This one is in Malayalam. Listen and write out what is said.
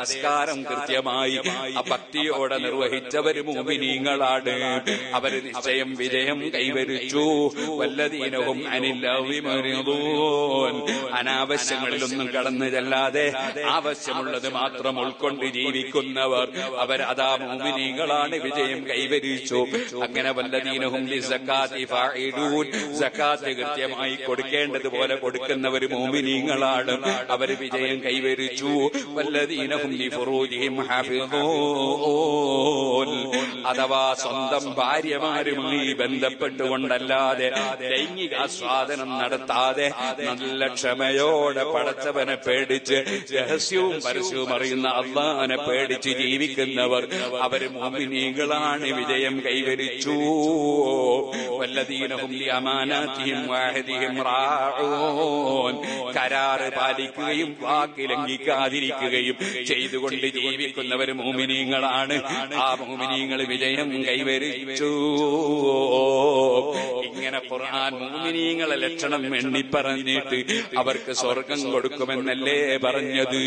നമസ്കാരം കൃത്യമായി ഭക്തിയോടെ നിർവഹിച്ചവര് മുഅ്മിനീങ്ങളാണ്. അവര് നിശ്ചയം വിജയം കൈവരിച്ചു. വല്ലദീനഹും അനില്ലഹ്വി മുഅ്രിദൂൻ. അനാവശ്യങ്ങളിലൊന്നും കടന്നു ചെല്ലാതെ ആവശ്യമുള്ളത് മാത്രം ഉൾക്കൊണ്ട് ജീവിക്കുന്നവർ അവരതാ മുഅ്മിനീങ്ങളാണ്, വിജയം കൈവരിച്ചു. അങ്ങനെ വല്ലദീനഹും ലിസക്കാത്തി ഫാഇലൂൻ. സക്കാത്ത് കൃത്യമായി കൊടുക്കേണ്ടതുപോലെ കൊടുക്കുന്നവർ മുഅ്മിനീങ്ങളാണ്, അവർ വിജയം കൈവരിച്ചു. വല്ലദീനഹും ലിഫുറൂജിഹിം ഹാഫിളൂൻ. അഥവാ സ്വന്തം ഭാര്യമാരുമായി ബന്ധപ്പെട്ടുകൊണ്ടല്ലാതെ ലൈംഗിക ആസ്വാദനം നടത്താതെ നല്ല ക്ഷമയോടെ പടച്ചവനെ പേടിച്ച് രഹസ്യവും പരസ്യവും അറിയുന്ന അല്ലാഹനെ പേടിച്ച് ജീവിക്കുന്നവർ അവർ മുഅ്മിനീങ്ങളാണ്, വിജയം കൈവരിച്ചു. വല്ലദീനഹും ലിഅമാനാതിഹിം വഅഹദിഹിം റാഊൻ. കരാറ് പാലിക്കുകയും വാക്ക് ലംഘിക്കാതിരിക്കുകയും ചെയ്തുകൊണ്ട് ജീവിക്കുന്നവർ മുഅ്മിനീങ്ങളാണ്, ആ മുഅ്മിനീങ്ങൾ വിജയം കൈവരിച്ചു. ഇങ്ങനെ ഖുർആൻ മുഅ്മിനീങ്ങളെ ലക്ഷണം എണ്ണി പറഞ്ഞിട്ട് അവർക്ക് സ്വർഗം കൊടുക്കുമെന്നല്ലേ പറഞ്ഞത്.